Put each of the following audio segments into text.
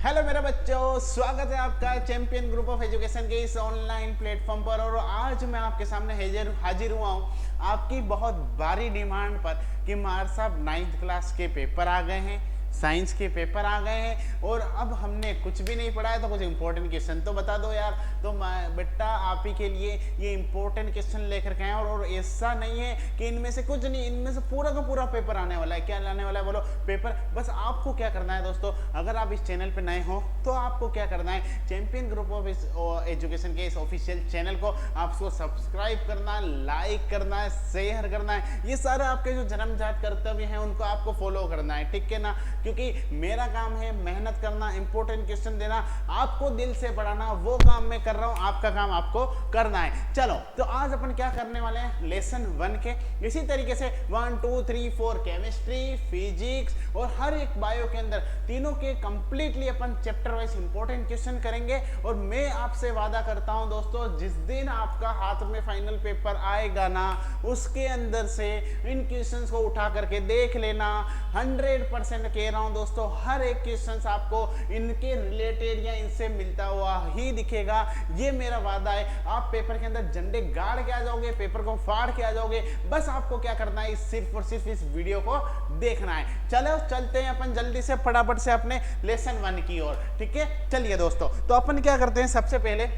Hello मेरे बच्चों, स्वागत है आपका चैंपियन ग्रुप ऑफ एजुकेशन के इस ऑनलाइन प्लेटफॉर्म पर। और आज मैं आपके सामने हाजिर हुआ हूँ आपकी बहुत भारी डिमांड पर कि मार साहब 9th क्लास के पेपर आ गए हैं, साइंस के पेपर आ गए हैं और अब हमने कुछ भी नहीं पढ़ा है, तो कुछ इंपॉर्टेंट क्वेश्चन तो बता दो यार। तो बेटा आप ही के लिए ये इंपॉर्टेंट क्वेश्चन लेकर के आए और ऐसा नहीं है कि इनमें से कुछ नहीं, इनमें से पूरा का पूरा पेपर आने वाला है। क्या लाने वाला है बोलो? पेपर। बस आपको क्या करना है दोस्तों, अगर आप इस चैनल पे नए हो तो आपको क्या करना है, चैंपियन ग्रुप ऑफ एजुकेशन के इस ऑफिशियल चैनल को आपको सब्सक्राइब करना है, लाइक करना है, शेयर करना है। ये सारे आपके जो जन्मजात कर्तव्य हैं उनको आपको फॉलो करना है, ठीक है ना? क्योंकि मेरा काम है मेहनत करना, इंपॉर्टेंट क्वेश्चन देना, आपको दिल से पढ़ाना, वो काम मैं कर रहा हूं, आपका काम आपको करना है। चलो तो आज अपन क्या करने वाले हैं, लेसन 1 के इसी तरीके से 1 2 3 4 केमिस्ट्री, फिजिक्स और हर एक बायो के अंदर तीनों के कंप्लीटली अपन चैप्टर वाइज इंपॉर्टेंट क्वेश्चन करेंगे। और मैं आपसे वादा करता हूं दोस्तों, जिस दिन आपका हाथ में फाइनल पेपर आएगा ना, उसके अंदर से इन क्वेश्चंस को उठा करके देख लेना। 100% कह रहा हूं दोस्तों, हर एक क्वेश्चन आपको इनके रिलेटेड या इनसे मिलता हुआ ही दिखेगा, ये मेरा वादा है। आप पेपर के अंदर झंडे गाड़ के आ जाओगे, पेपर को फाड़ के आ जाओगे। बस आपको क्या करना है, सिर्फ और सिर्फ इस वीडियो को देखना है। चलो चलते हैं अपन जल्दी से फटाफट से अपने लेसन 1 की ओर, ठीक है? चलिए दोस्तों, तो अपन क्या करते हैं, सबसे पहले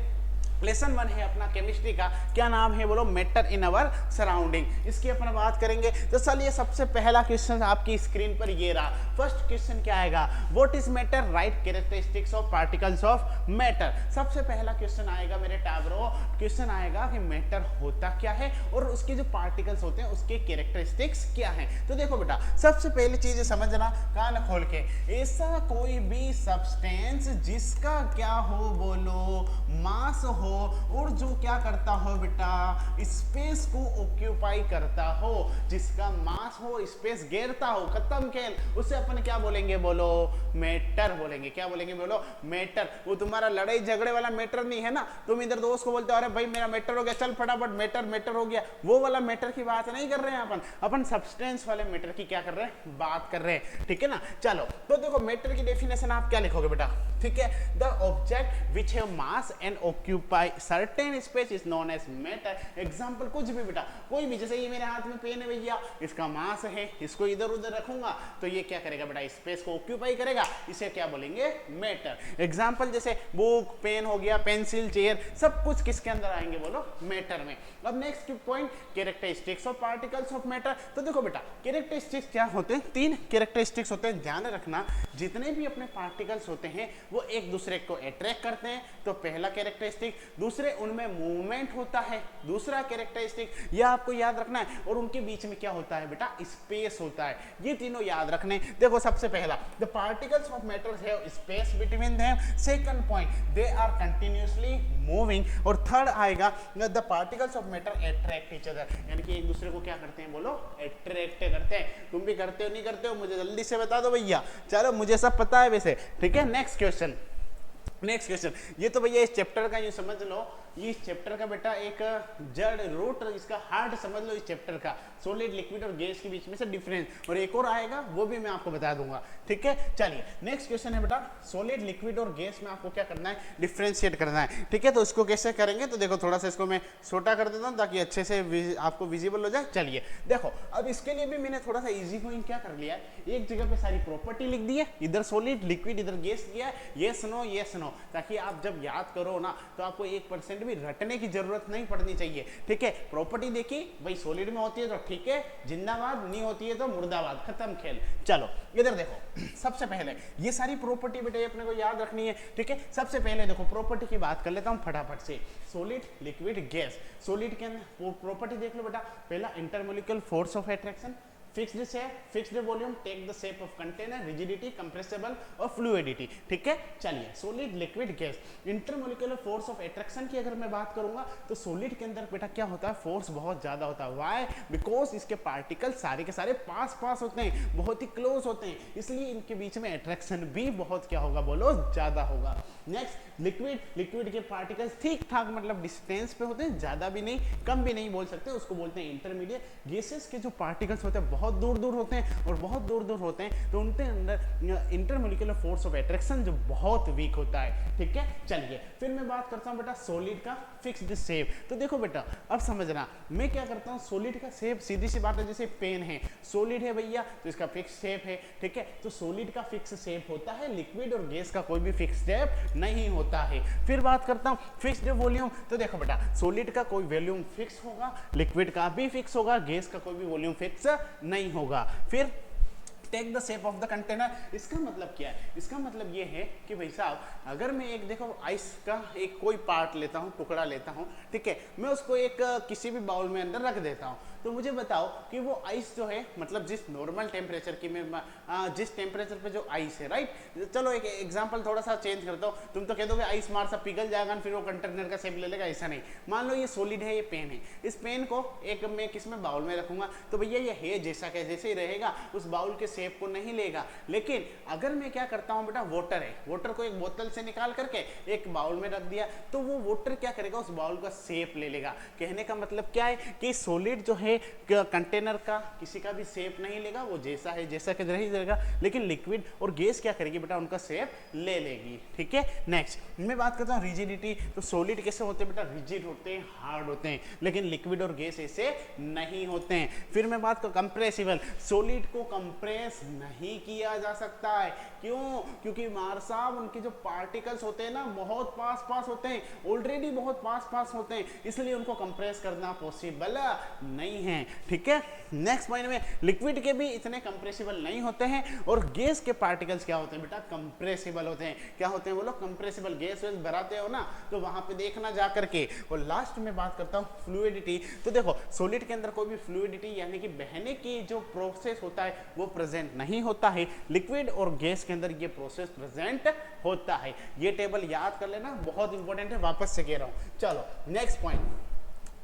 लेसन 1 है अपना केमिस्ट्री का, क्या नाम है बोलो? Matter in our surrounding. इसकी अपन बात करेंगे। तो चलिए सबसे पहला क्वेश्चन आपकी स्क्रीन पर ये रहा। फर्स्ट क्वेश्चन क्या आएगा, what is matter, right characteristics of particles of matter. सबसे पहला क्वेश्चन आएगा मेरे टाबरो, क्वेश्चन आएगा कि मैटर होता क्या है और उसके जो पार्टिकल्स होते हैं उसके कैरेक्टरिस्टिक्स क्या हैं। तो देखो बेटा, सबसे पहली चीज समझना कान खोल के, ऐसा कोई भी सब्सटेंस जिसका क्या हो बोलो, मास हो और जो क्या करता हो बेटा, स्पेस को ऑक्यूपाई करता हो, जिसका मास हो, स्पेस घेरता हो, खत्म खेल। उसे अपन क्या बोलेंगे बोलो? मैटर बोलेंगे। क्या बोलेंगे बोलो? मैटर। वो तुम्हारा लड़ाई झगड़े वाला मैटर नहीं है ना, तुम इधर दोस्त को बोलते हो अरे भाई मेरा मैटर हो गया, चल फटाफट मैटर हो गया, वो वाला मैटर की बात नहीं कर रहे हैं अपन सब्सटेंस वाले मैटर की क्या कर रहे हैं, बात कर रहे हैं, ठीक है ना? चलो तो देखो, मैटर की डेफिनेशन आप क्या लिखोगे बेटा, ठीक है? The object which have mass and occupy certain space is known as matter. Example कुछ भी बेटा, कोई भी, जैसे ये मेरे हाथ में पेन है भैया, इसका मास है, इसको इधर उधर रखूंगा तो ये क्या करेगा बेटा, स्पेस को ऑक्यूपाई करेगा, इसे क्या बोलेंगे? मैटर। एग्जांपल जैसे बुक, पेन हो गया, पेंसिल, चेयर, सब कुछ किसके अंदर आएंगे बोलो? मैटर में। अब next point, characteristics of particles of matter. तो देखो बेटा, कैरेक्टरिस्टिक्स क्या होते हैं? 3 कैरेक्टरिस्टिक्स होते हैं, ध्यान रखना। जितने भी अपने पार्टिकल्स होते हैं वो एक दूसरे को अट्रैक्ट करते हैं, तो पहला कैरेक्टरिस्टिक। दूसरे, उनमें मूवमेंट होता है, दूसरा कैरेक्टरिस्टिक, यह आपको याद रखना है। और उनके बीच में क्या होता है बेटा? स्पेस होता है। ये तीनों याद रखने। देखो सबसे पहला, the particles of matter have space between them. Second point, they are continuously moving. और थर्ड आएगा, the particles of matter attract each other, यानी कि एक दूसरे को क्या करते हैं बोलो? अट्रैक्ट करते हैं। तुम भी करते हो नहीं करते हो मुझे जल्दी से बता दो भैया। चलो मुझे सब पता है वैसे, ठीक है? नेक्स्ट क्वेश्चन, ये तो भैया इस चैप्टर का, ये समझ लो, ये इस चैप्टर का बेटा एक जड़ रूट, इसका हार्ट समझ लो इस चैप्टर का, सॉलिड, लिक्विड और गैस के बीच में से डिफरेंस। और एक और आएगा वो भी मैं आपको बता दूंगा, ठीक है? चलिए नेक्स्ट क्वेश्चन है बेटा, सॉलिड, लिक्विड और गैस में आपको क्या करना है? डिफरेंशिएट करना है, ठीक है? तो इसको कैसे करेंगे, तो देखो थोड़ा सा इसको मैं छोटा कर देता हूँ ताकि अच्छे से आपको विजिबल हो जाए। चलिए देखो, अब इसके लिए भी मैंने थोड़ा सा इजी गोइंग क्या कर लिया है, एक जगह पे सारी प्रॉपर्टी लिख दी है, इधर सॉलिड, लिक्विड, इधर गैस दिया है, ये सुनो, ताकि आप जब याद करो ना तो आपको 1% भी रटने की जरूरत नहीं पड़नी चाहिए, ठीक है? प्रॉपर्टी देखी भाई, सॉलिड में होती है तो ठीक है, जिंदाबाद, नहीं होती है तो मुर्दाबाद, खत्म खेल। चलो इधर देखो, सबसे पहले ये सारी प्रॉपर्टी बेटे अपने को याद रखनी है, ठीक है? सबसे पहले देखो प्रॉपर्टी की बात कर लेता हूं फटाफट से। Solid, liquid, gas. सॉलिड के अंदर प्रॉपर्टी देख लो बेटा, पहला intermolecular force of attraction, fixed shape, fixed volume, take the shape of container, rigidity, compressible और फ्लूइडिटी, ठीक है? चलिए solid, liquid, gas. Intermolecular force of attraction की अगर मैं बात करूंगा तो सॉलिड के अंदर बेटा क्या होता है, फोर्स बहुत ज्यादा होता है। व्हाई? बिकॉज इसके पार्टिकल सारे के सारे पास होते हैं, बहुत ही क्लोज होते हैं, इसलिए इनके बीच में अट्रैक्शन भी बहुत क्या होगा बोलो? ज्यादा होगा। नेक्स्ट लिक्विड के पार्टिकल्स ठीक ठाक मतलब डिस्टेंस पे होते हैं, ज्यादा भी नहीं कम भी नहीं बोल सकते, उसको बोलते हैं इंटरमीडिएट। गैसेस के जो पार्टिकल्स होते हैं बहुत दूर दूर होते हैं और बहुत दूर दूर होते हैं तो उनके अंदर इंटरमोलिकुलर फोर्स ऑफ अट्रैक्शन जो बहुत वीक होता है। ठीक है, चलिए फिर मैं बात करता हूँ बेटा सॉलिड का फिक्स्ड शेप। तो देखो बेटा अब समझना मैं क्या करता हूँ, सॉलिड का शेप सीधी सी बात है, जैसे पेन है सॉलिड है भैया तो इसका फिक्स शेप है। ठीक है, तो सॉलिड का फिक्स शेप होता है, लिक्विड और गैस का कोई भी फिक्स शेप नहीं होता है। फिर बात करता हूँ फिक्स्ड वॉल्यूम। तो देखो बेटा सॉलिड का कोई वॉल्यूम फिक्स होगा, लिक्विड का भी फिक्स होगा, गैस का कोई भी वॉल्यूम फिक्स नहीं होगा। फिर take the shape of the container, इसका मतलब क्या है, इसका मतलब ये है कि भाई साहब अगर मैं एक देखो आइस का एक कोई पार्ट लेता हूँ, टुकड़ा लेता हूँ, ठीक है, मैं उसको एक किसी भी बाउल में अंदर रख देता हूँ, तो मुझे बताओ कि वो आइस जो है मतलब जिस नॉर्मल टेम्परेचर की मैं जिस टेम्परेचर पे जो आइस है, राइट, चलो एक एग्जांपल थोड़ा सा चेंज करता हूँ, तुम तो कह दोगे आइस मार सा पिघल जाएगा फिर वो कंटेनर का शेप ले लेगा, ऐसा नहीं। मान लो ये सॉलिड है, ये पेन है, इस पेन को एक मैं किस में बाउल में रखूंगा तो भैया ये है जैसा क्या जैसे ही रहेगा, उस बाउल के शेप को नहीं लेगा। लेकिन अगर मैं क्या करता हूँ बेटा, वाटर है, वाटर को एक बोतल से निकाल करके एक बाउल में रख दिया तो वो वाटर क्या करेगा, उस बाउल का शेप ले लेगा। कहने का मतलब क्या है कि सॉलिड जो है कंटेनर का किसी का भी शेप नहीं लेगा, वो जैसा है जैसा कि रही रहेगा। लेकिन लिक्विड और गैस क्या करेगी बेटा, उनका शेप ले लेगी। ठीक है, नेक्स्ट मैं बात करता हूँ रिजिडिटी। तो सॉलिड कैसे होते हैं बेटा, रिजिड होते हैं, हार्ड होते हैं, लेकिन लिक्विड और गैस ऐसे नहीं होते हैं। फिर मैं बात करूँ कंप्रेसिबल, सॉलिड को कंप्रेस नहीं किया जा सकता है। क्यों? क्योंकि मार साहब उनके जो पार्टिकल्स होते हैं ना बहुत पास पास होते हैं, ऑलरेडी बहुत पास पास होते हैं, इसलिए उनको कंप्रेस करना पॉसिबल नहीं है। ठीक है, नेक्स्ट पॉइंट में लिक्विड के भी इतने कंप्रेसिबल नहीं होते हैं और गैस के पार्टिकल्स क्या होते हैं बेटा, कंप्रेसिबल होते हैं। क्या होते हैं बोलो, कंप्रेसिबल। गैस वेस भराते हो ना तो वहां पे देखना जा करके। और लास्ट में बात करता हूँ फ्लूइडिटी। तो देखो सॉलिड के अंदर कोई भी फ्लूइडिटी यानी कि बहने की जो प्रोसेस होता है वो प्रेजेंट नहीं होता है, लिक्विड और गैस के अंदर ये प्रोसेस प्रेजेंट होता है। ये टेबल याद कर लेना, बहुत इंपॉर्टेंट है, वापस से कह रहा हूं। चलो नेक्स्ट पॉइंट,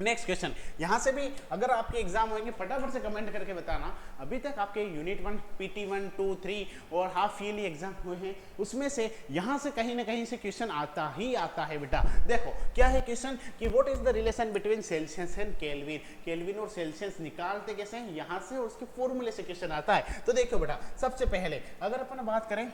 नेक्स्ट क्वेश्चन। यहां से भी अगर आपके एग्जाम होंगे फटाफट से कमेंट करके बताना, अभी तक आपके यूनिट 1 PT 1 2 3 और हाफ ईयरली एग्जाम हुए हैं, उसमें से यहां से कहीं ना कहीं से क्वेश्चन आता ही आता है बेटा। देखो क्या है क्वेश्चन कि what is the relation between Celsius and kelvin. Kelvin और सेल्सियस निकालते कैसे हैं, यहां से और उसके फॉर्मूले से क्वेश्चन आता है। तो देखो बेटा सबसे पहले अगर अपन बात करें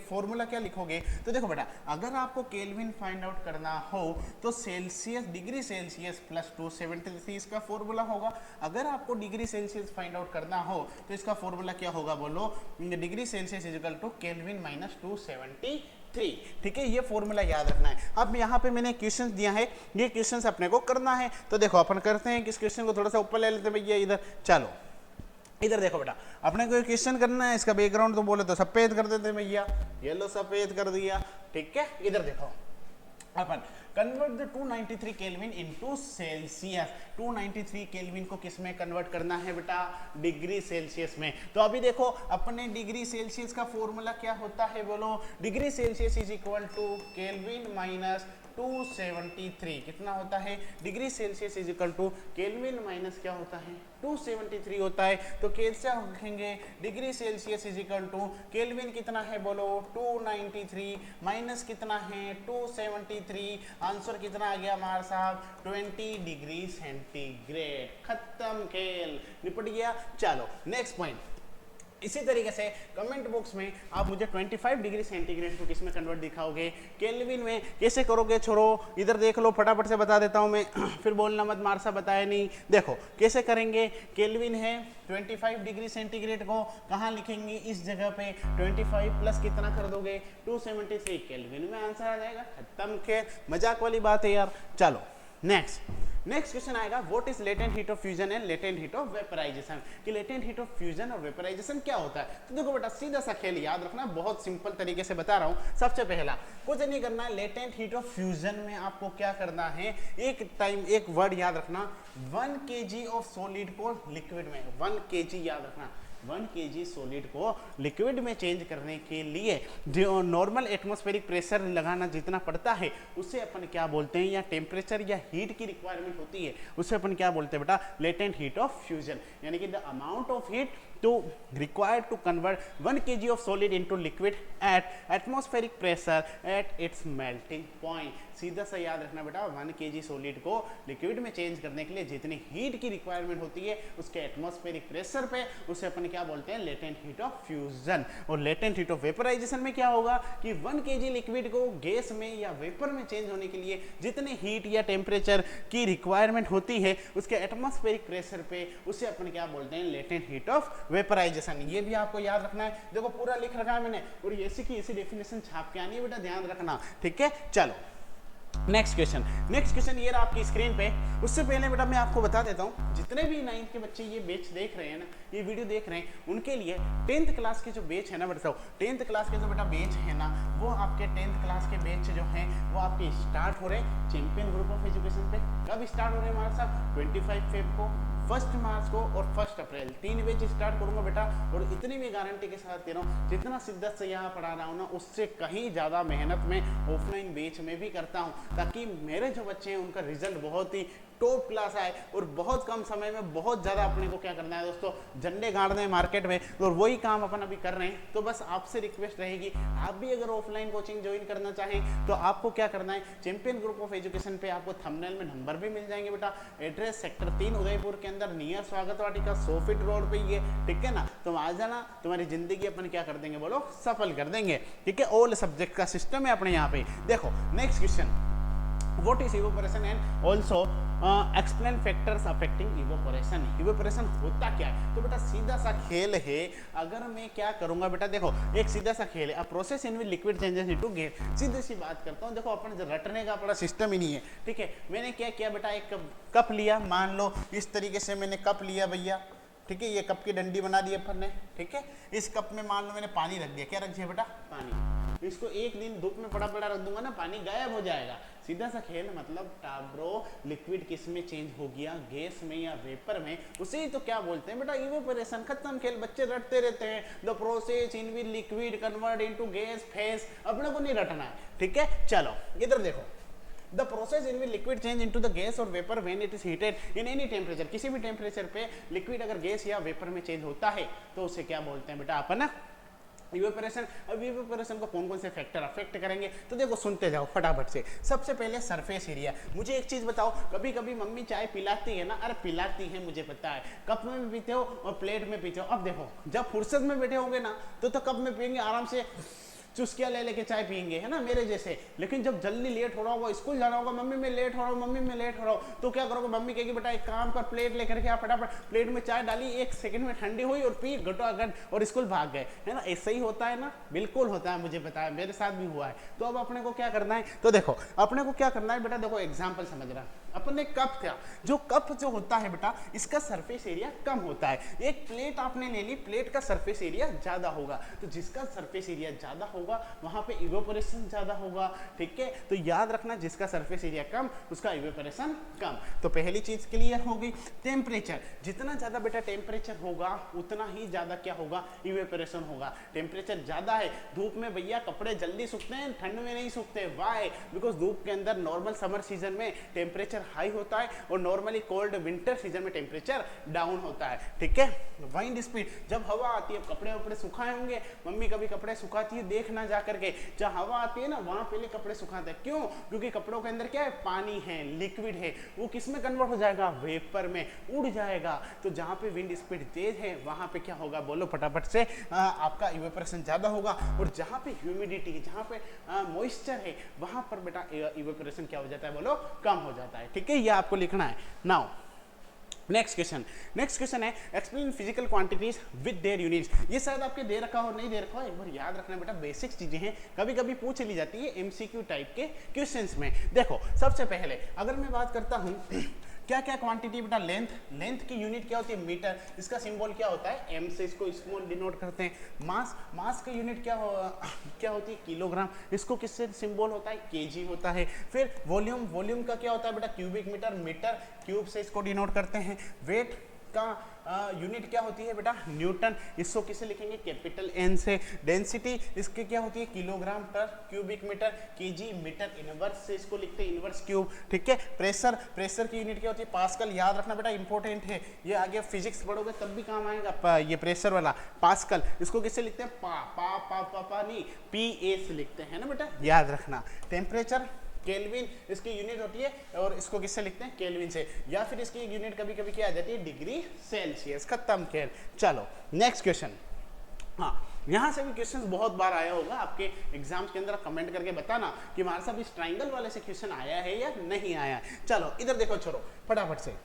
फॉर्मूला क्या लिखोगे, तो देखो बेटा अगर आपको केल्विन फाइंड आउट करना हो तो सेल्सियस डिग्री सेल्सियस प्लस 273 इसका फॉर्मूला होगा। अगर आपको डिग्री सेल्सियस फाइंड आउट करना हो तो इसका फॉर्मूला क्या होगा बोलो, degree Celsius is equal to kelvin minus 273। ठीक है, ये फॉर्मूला याद रखना है। अब यहाँ पे मैंने क्वेश्चंस दिया है, ये क्वेश्चंस अपने को करना है। तो देखो अपन करते हैं कि इस क्वेश्चन को थोड़ा सा ऊपर ले लेते हैं भैया इधर। चलो इधर देखो बेटा अपने को क्वेश्चन करना है, इसका बैकग्राउंड तो बोले तो सफेद कर देते भैया, येलो सफेद कर दिया। ठीक है, इधर देखो अपन convert the 293 kelvin into Celsius. 293 kelvin को किस में कन्वर्ट करना है बेटा, डिग्री सेल्सियस में। तो अभी देखो अपने डिग्री सेल्सियस का फॉर्मूला क्या होता है बोलो, degree Celsius is equal to kelvin minus 273 कितना होता है, degree Celsius is equal to kelvin minus क्या होता है 273 होता है। तो कैसे लिखेंगे, degree Celsius is equal to kelvin कितना है बोलो 293 माइनस कितना है 273, आंसर कितना आ गया हमारे साहब 20 डिग्री सेंटीग्रेड। खत्म, खेल निपट गया। चलो नेक्स्ट पॉइंट, इसी तरीके से कमेंट बॉक्स में आप मुझे 25 डिग्री सेंटीग्रेड को किस में कन्वर्ट दिखाओगे, केल्विन में। कैसे करोगे छोड़ो, इधर देख लो फटाफट से बता देता हूं मैं फिर बोलना मत मारसा बताया नहीं। देखो कैसे करेंगे, केल्विन है 25 डिग्री सेंटीग्रेड को कहाँ लिखेंगे, इस जगह पे 25 प्लस कितना कर दोगे 273 केल्विन में आंसर आ जाएगा। खत्म, के मजाक वाली बात है यार। चलो नेक्स्ट क्वेश्चन आएगा, what is latent heat of fusion and latent heat of vaporisation. कि लेटेंट हीट ऑफ फ्यूजन और वेपराइजेशन क्या होता है। तो देखो बेटा सीधा सा खेल याद रखना, बहुत सिंपल तरीके से बता रहा हूं। सबसे पहला कुछ नहीं करना है, लेटेंट हीट ऑफ फ्यूजन में आपको क्या करना है, एक वर्ड याद रखना, 1 kg ऑफ सॉलिड को लिक्विड में, 1 kg याद रखना, 1 kg सॉलिड को लिक्विड में चेंज करने के लिए जो नॉर्मल एटमॉस्फेरिक प्रेशर लगाना जितना पड़ता है उसे अपन क्या बोलते हैं, या टेम्परेचर या हीट की रिक्वायरमेंट होती है उसे अपन क्या बोलते हैं बेटा, लेटेंट हीट ऑफ फ्यूजन। यानी कि the amount of heat to required to convert 1 kg of solid into liquid at atmospheric pressure at its melting point। सीधा सा याद रखना बेटा 1 kg सॉलिड को लिक्विड में चेंज करने के लिए जितनी हीट की रिक्वायरमेंट होती है उसके एटमॉस्फेरिक प्रेशर पे, उसे अपन क्या बोलते हैं, लेटेंट हीट ऑफ फ्यूजन। और लेटेंट हीट ऑफ वेपराइजेशन में क्या होगा कि 1 kg लिक्विड को गैस में या वेपर में चेंज होने के लिए जितने हीट या टेम्परेचर की रिक्वायरमेंट होती है उसके एटमॉस्फेरिक प्रेशर पे, उसे अपन क्या बोलते हैं, लेटेंट हीट ऑफ वेपराइजेशन। ये भी आपको याद रखना है। देखो पूरा लिख रखा है मैंने और ऐसी की ऐसी डेफिनेशन छाप के आनी है बेटा, ध्यान रखना, ठीक है। चलो नेक्स्ट क्वेश्चन ये रहा आपकी स्क्रीन पे। उससे पहले बेटा मैं आपको बता देता हूँ, जितने भी 9th के बच्चे ये बैच देख रहे हैं ना, ये वीडियो देख रहे हैं, उनके लिए 10th क्लास के जो बैच है ना बेटा, 10th क्लास के जो बेटा बैच है ना, वो आपके 10th क्लास के बैच जो हैं वो आपके स्टार्ट हो रहे हैं चैंपियन ग्रुप ऑफ एजुकेशन पे। कब स्टार्ट हो रहे हैं हमारे साथ? 25 फेब को, 1 मार्च को और 1 अप्रैल, 3 बैच स्टार्ट करूंगा बेटा। और इतनी भी गारंटी के साथ दे रहा हूँ, जितना शिद्दत से यहाँ पढ़ा रहा हूँ ना, उससे कहीं ज़्यादा मेहनत में ऑफलाइन बैच में भी करता हूँ, ताकि मेरे जो बच्चे हैं उनका रिजल्ट बहुत ही टॉप क्लास आए और बहुत कम समय में बहुत ज़्यादा अपने को क्या करना है दोस्तों, झंडे गाड़ने हैं मार्केट में। और वही काम अपन अभी कर रहे हैं। तो बस आपसे रिक्वेस्ट रहेगी, आप भी अगर ऑफलाइन कोचिंग ज्वाइन करना चाहें तो आपको क्या करना है, चैंपियन ग्रुप ऑफ एजुकेशन पे आपको थंबनेल में नंबर भी मिल जाएंगे बेटा। एड्रेस सेक्टर 3 उदयपुर के अंदर नियर स्वागत वाटिका 100 फीट रोड पे ही है, ठीक है ना। तुम आ जाना, तुम्हारी जिंदगी अपन क्या कर देंगे बोलो, सफल कर देंगे, ठीक है। ऑल सब्जेक्ट का सिस्टम है अपने यहाँ पे। देखो next question, what is evaporation and also explain factors affecting evaporation. Evaporation होता क्या है? तो बेटा सीधा सा खेल है। अगर मैं क्या करूंगा बेटा, देखो एक सीधा सा खेल है, a process in which liquid changes into gas. सीधी सी बात करता हूँ, देखो अपन रटने का बड़ा सिस्टम ही नहीं है, ठीक है। मैंने क्या किया बेटा, एक कप लिया, मान लो इस तरीके से मैंने कप लिया भैया, ठीक है। ये कप की डंडी बना दी अपन ने, ठीक है। इस कप में मान लो मैंने पानी रख दिया, क्या रख दिया बेटा, पानी। इसको एक दिन धूप में पड़ा पड़ा रख दूंगा ना, पानी गायब हो जाएगा। सीधा सा खेल, मतलब टाब्रो लिक्विड किस में चेंज हो गया, गैस में या वेपर में, उसे ही तो क्या बोलते हैं बेटा, इवेपोरेशन। खत्म खेल, बच्चे रटते रहते हैं, the process in which liquid convert into gas face, अपने को नहीं रटना है, ठीक है। चलो इधर देखो, the process in which liquid change into the gas और vapour when it is heated in any temperature. किसी भी टेम्परेचर पे लिक्विड अगर गैस या वेपर में चेंज होता है तो उसे क्या बोलते हैं बेटा अपन, इवेपोरेशन। अब इवेपोरेशन को कौन कौन से फैक्टर अफेक्ट करेंगे, तो देखो सुनते जाओ फटाफट से। सबसे पहले सरफेस एरिया। मुझे एक चीज बताओ, कभी कभी मम्मी चाय पिलाती है ना, अरे पिलाती है मुझे पता है, कप में भी पीते हो और प्लेट में पीते हो। अब देखो जब फुर्सत में बैठे होंगे ना तो कप में पियेंगे, आराम से चुस्किया ले लेके चाय पियेंगे, है ना, मेरे जैसे। लेकिन जब जल्दी लेट हो रहा होगा, स्कूल जाना होगा, मम्मी मैं लेट हो रहा हूँ, मम्मी मैं लेट हो रहा हूँ, तो क्या करोगे, मम्मी कहेगी बेटा एक काम कर, प्लेट लेकर के आप फटाफट प्लेट में चाय डाली, 1 सेकंड में ठंडी हुई और पी घटाघट और स्कूल भाग गए, है ना। ऐसा ही होता है ना, बिल्कुल होता है, मुझे पता है, मेरे साथ भी हुआ है। तो अब अपने को क्या करना है, तो देखो अपने को क्या करना है बेटा, देखो एग्जाम्पल समझ रहा, अपन ने कप था, जो कप जो होता है बेटा, इसका सरफेस एरिया कम होता है। एक प्लेट आपने ले ली, प्लेट का सरफेस एरिया ज्यादा होगा, तो जिसका सरफेस एरिया ज्यादा होगा वहां पे इवेपोरेशन ज्यादा होगा, ठीक है। तो याद रखना, जिसका सरफेस एरिया कम उसका इवेपोरेशन कम। तो पहली चीज क्लियर हो गई। टेम्परेचर, जितना ज्यादा बेटा टेम्परेचर होगा उतना ही ज्यादा क्या होगा, इवेपोरेशन होगा। टेम्परेचर ज्यादा है, धूप में भैया कपड़े जल्दी सूखते हैं, ठंड में नहीं सूखते। वाई? बिकॉज धूप के अंदर नॉर्मल समर सीजन में टेम्परेचर हाई होता है और नॉर्मली कोल्ड विंटर सीजन में टेम्परेचर डाउन होता है, ठीक है। वाइंड स्पीड, जब हवा आती है, कपड़े वपड़े सुखाए होंगे, मम्मी कभी कपड़े सुखाती है, देखना जा करके, जहाँ हवा आती है ना वहां पहले कपड़े सुखाते हैं। क्यों? क्योंकि कपड़ों के अंदर क्या है, पानी है, लिक्विड है, वो किस में कन्वर्ट हो जाएगा, वेपर में उड़ जाएगा। तो जहाँ पे विंड स्पीड तेज है वहां पे क्या होगा, बोलो फटाफट से, आपका इवेपोरेशन ज्यादा होगा। और जहाँ पे ह्यूमिडिटी है, जहाँ पे मॉइस्चर है, वहां पर बेटा इवेपोरेशन क्या हो जाता है, बोलो कम हो जाता है, ठीक है। ये आपको लिखना है। नाउ नेक्स्ट क्वेश्चन है explain physical quantities with their units. ये शायद आपके दे रखा हो, नहीं दे रखा हो, एक बार याद रखना बेटा, बेसिक्स चीजें हैं, कभी कभी पूछ ली जाती है एमसीक्यू टाइप के क्वेश्चंस में। देखो सबसे पहले अगर मैं बात करता हूं क्या क्या क्वांटिटी बेटा, लेंथ की यूनिट क्या होती है, मीटर, इसका सिंबल क्या होता है, एम से इसको स्मॉल डिनोट करते हैं। मास का यूनिट क्या होती है, किलोग्राम, इसको किससे सिंबल होता है, केजी होता है। फिर वॉल्यूम का क्या होता है बेटा, क्यूबिक मीटर, मीटर क्यूब से इसको डिनोट करते हैं। वेट इसका यूनिट क्या होती है बेटा, न्यूटन। इसको किसे लिखेंगे, कैपिटल एन से। डेंसिटी इसकी क्या होती है, किलोग्राम पर cubic metre, KG metre inverse से इसको लिखते हैं, इनवर्स क्यूब, ठीक है। प्रेशर, प्रेशर की यूनिट क्या होती है, पास्कल। याद रखना बेटा, इंपॉर्टेंट है ये, आगे फिजिक्स पढ़ोगे तब भी काम आएगा। ये प्रेशर वाला पास्कल, इसको किसे लिखते हैं, पा नहीं, पी ए से लिखते हैं ना बेटा, याद रखना। टेम्परेचर केल्विन इसकी यूनिट होती है, और इसको किससे लिखते हैं, केल्विन से, या फिर इसकी यूनिट कभी कभी क्या आ जाती है, डिग्री सेल्सियस। खत्म खेल। चलो नेक्स्ट क्वेश्चन। हाँ, यहाँ से भी क्वेश्चन बहुत बार आया होगा आपके एग्जाम्स के अंदर, कमेंट करके बताना कि हमारे साथ इस ट्राइंगल वाले से क्वेश्चन आया है या नहीं आया है। चलो इधर देखो छोरो फटाफट से।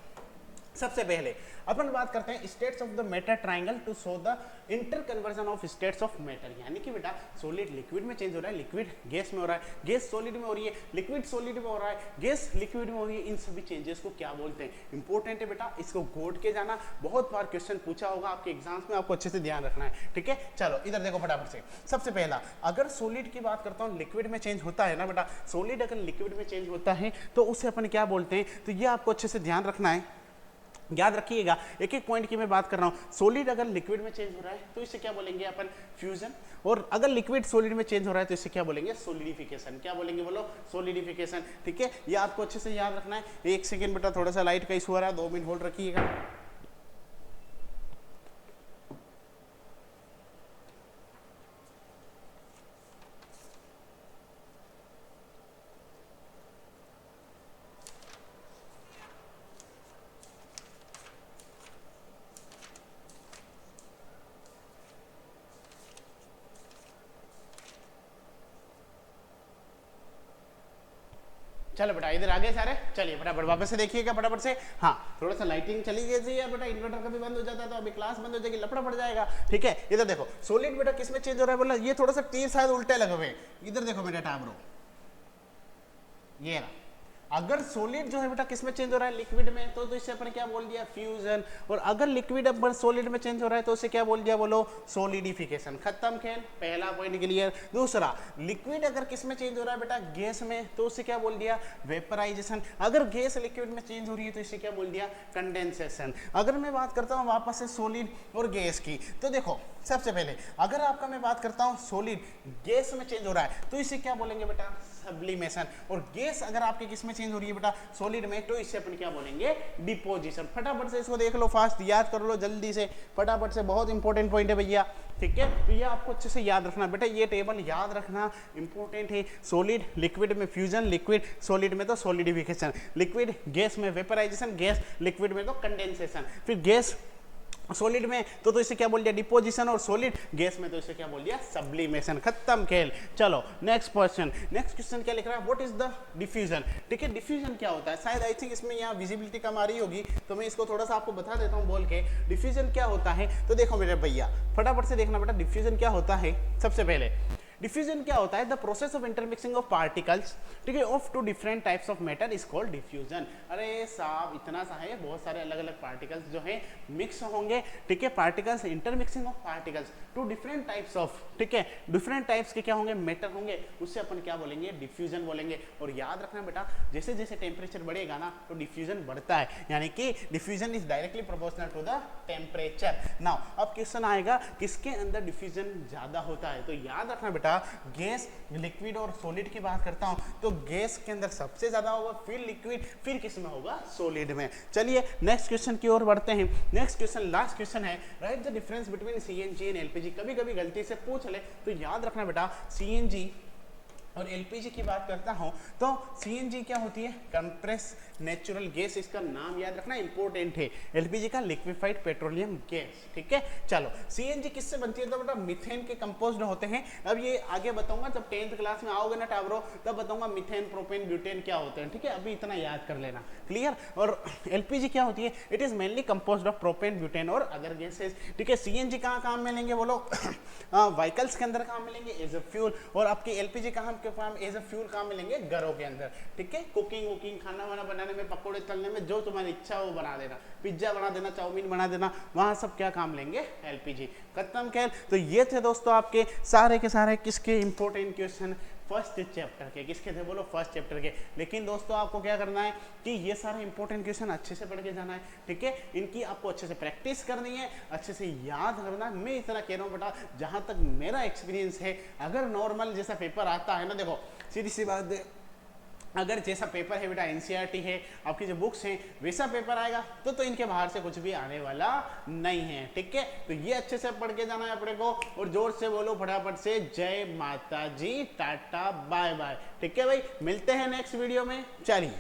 सबसे पहले अपन बात करते हैं states of the matter triangle to show the interconversion of states of matter. यानी कि बेटा सॉलिड लिक्विड में चेंज हो रहा है, लिक्विड गैस में हो रहा है, गैस सॉलिड में हो रही है, लिक्विड सॉलिड में हो रहा है, गैस लिक्विड में हो रही है। इन सभी चेंजेस को क्या बोलते हैं, इंपॉर्टेंट है बेटा, इसको घोट के जाना। बहुत बार क्वेश्चन पूछा होगा आपके एग्जाम्स में, आपको अच्छे से ध्यान रखना है, ठीक है। चलो इधर देखो फटाफट से। सबसे पहला, अगर सॉलिड की बात करता हूँ, लिक्विड में चेंज होता है ना बेटा, सॉलिड अगर लिक्विड में चेंज होता है तो उसे अपन क्या बोलते हैं, तो ये आपको अच्छे से ध्यान रखना है, याद रखिएगा। एक एक पॉइंट की मैं बात कर रहा हूँ। सॉलिड अगर लिक्विड में चेंज हो रहा है तो इसे क्या बोलेंगे अपन, फ्यूजन। और अगर लिक्विड सॉलिड में चेंज हो रहा है तो इसे क्या बोलेंगे, सॉलिडिफिकेशन। क्या बोलेंगे बोलो, सॉलिडिफिकेशन, ठीक है। ये आपको अच्छे से याद रखना है। एक सेकेंड बेटा, थोड़ा सा लाइट का इशू हो रहा है, 2 मिनट होल्ड रखिएगा। चलो बेटा इधर आगे सारे, चलिए फटाफट वापस से देखिएगा फटाफट से। हाँ, थोड़ा सा लाइटिंग चली गई थी यार बेटा, इन्वर्टर कभी बंद हो जाता है तो अभी क्लास बंद हो जाएगी, लफड़ा पड़ जाएगा, ठीक है। इधर देखो सॉलिड बेटा किस में चेंज हो रहा है बोला, ये थोड़ा सा तीर शायद उल्टे लगे हुए। इधर देखो बेटा टाबरो, ये ना, अगर सॉलिड जो है बेटा किस में चेंज हो रहा है, लिक्विड में, तो इसे अपन क्या बोल दिया, फ्यूजन। और अगर लिक्विड अपन सॉलिड में चेंज हो रहा है तो उसे क्या बोल दिया बोलो, सॉलिडिफिकेशन। खत्म खेल, पहला पॉइंट क्लियर। दूसरा, लिक्विड अगर किस में चेंज हो रहा है बेटा, गैस में, तो उसे क्या बोल दिया, वेपराइजेशन। अगर गैस लिक्विड में चेंज हो रही है तो इसे क्या बोल दिया, कंडेंसेशन। अगर मैं बात करता हूँ वापस से सॉलिड और गैस की, तो देखो सबसे पहले अगर आपका मैं बात करता हूँ सॉलिड गैस में चेंज हो रहा है तो इसे क्या बोलेंगे बेटा, सब्लिमेशन। और गैस अगर आपके किस में चेंज हो रही है बेटा, सॉलिड में, तो इससे अपन क्या बोलेंगे, डिपोजिशन। फटाफट से इसको देख लो, फास्ट याद कर लो जल्दी से फटाफट से, बहुत इंपॉर्टेंट पॉइंट है भैया, ठीक है। तो ये आपको अच्छे से याद रखना बेटा, ये टेबल याद रखना इंपॉर्टेंट है। सॉलिड लिक्विड में फ्यूजन, लिक्विड सॉलिड में तो सॉलिडिफिकेशन, लिक्विड गैस में वेपराइजेशन, गैस लिक्विड में तो कंडेंसेशन, फिर गैस सॉलिड में तो इसे क्या बोल दिया, डिपोजिशन, और सॉलिड गैस में तो इसे क्या बोल दिया, सब्लिमेशन। खत्म खेल। चलो नेक्स्ट क्वेश्चन। नेक्स्ट क्वेश्चन क्या लिख रहा है, व्हाट इज द डिफ्यूजन, ठीक है। डिफ्यूजन क्या होता है, शायद आई थिंक इसमें यहाँ विजिबिलिटी कम आ रही होगी तो मैं इसको थोड़ा सा आपको बता देता हूँ बोल के। डिफ्यूजन क्या होता है, तो देखो मेरे भैया फटाफट से देखना बेटा, डिफ्यूजन क्या होता है। सबसे पहले डिफ्यूजन क्या होता है, the process of intermixing of particles, ठीक है, of two different types of matter is called diffusion. अरे साहब इतना सा है, बहुत सारे अलग अलग पार्टिकल्स जो है मिक्स होंगे, ठीक है, particles, intermixing of particles two different types of, ठीक है, डिफरेंट टाइप्स के क्या होंगे, मैटर होंगे, उससे अपन क्या बोलेंगे, डिफ्यूजन बोलेंगे। और याद रखना बेटा, जैसे जैसे टेम्परेचर बढ़ेगा ना तो डिफ्यूजन बढ़ता है, यानी कि diffusion is directly proportional to the temperature. Now अब क्वेश्चन आएगा किसके अंदर डिफ्यूजन ज्यादा होता है, तो याद रखना बेटा, गैस, लिक्विड और सॉलिड की बात करता हूं तो गैस के अंदर सबसे ज्यादा होगा, फिर लिक्विड, फिर किस में होगा, सॉलिड में। चलिए नेक्स्ट क्वेश्चन की ओर बढ़ते हैं। नेक्स्ट क्वेश्चन लास्ट क्वेश्चन है, right the difference between CNG and LPG. कभी कभी गलती से पूछ ले तो याद रखना बेटा, सीएनजी और एलपीजी की बात करता हूं तो सीएनजी क्या होती है, कंप्रेस नेचुरल गैस, इसका नाम याद रखना इंपॉर्टेंट है। एलपीजी का लिक्विफाइड पेट्रोलियम गैस, ठीक है। चलो सीएनजी किससे बनती है, तो बेटा मीथेन के कंपोज्ड होते हैं। अब ये आगे बताऊंगा जब 10th क्लास में आओगे ना टावरो, तब बताऊंगा मीथेन, प्रोपेन, ब्यूटेन क्या होते हैं, ठीक है। अभी इतना याद कर लेना, क्लियर। और एलपीजी क्या होती है, it is mainly composed of propane, butane और अदर गैसेज, ठीक है। सीएनजी कहाँ काम मिलेंगे बोलो, व्हीकल्स के अंदर काम मिलेंगे एज अ फ्यूल, और आपकी एलपीजी कहाँ एज अ फ्यूल काम मिलेंगे, घरों के अंदर, ठीक है। कुकिंग वुकिंग, खाना वाना बनाने में, पकौड़े तलने में, जो तुम्हारी इच्छा हो वो बना देना, पिज्जा बना देना, चाउमीन बना देना, वहां सब क्या काम लेंगे, एलपीजी। खत्म खेल। तो ये थे दोस्तों आपके सारे के सारे किसके इंपॉर्टेंट क्वेश्चन फर्स्ट चैप्टर के। किसके थे बोलो? फर्स्ट चैप्टर के। लेकिन दोस्तों आपको क्या करना है कि ये सारे इंपॉर्टेंट क्वेश्चन अच्छे से पढ़ के जाना है, ठीक है। इनकी आपको अच्छे से प्रैक्टिस करनी है, अच्छे से याद करना है। मैं इतना कह रहा हूँ बेटा, जहाँ तक मेरा एक्सपीरियंस है, अगर नॉर्मल जैसा पेपर आता है ना, देखो सीधी सी बात है, अगर जैसा पेपर है बेटा एनसीईआरटी है, आपकी जो बुक्स हैं वैसा पेपर आएगा तो इनके बाहर से कुछ भी आने वाला नहीं है, ठीक है। तो ये अच्छे से पढ़ के जाना है अपने को, और जोर से बोलो फटाफट से, जय माता जी, टाटा बाय बाय, ठीक है भाई। मिलते हैं नेक्स्ट वीडियो में, चलिए।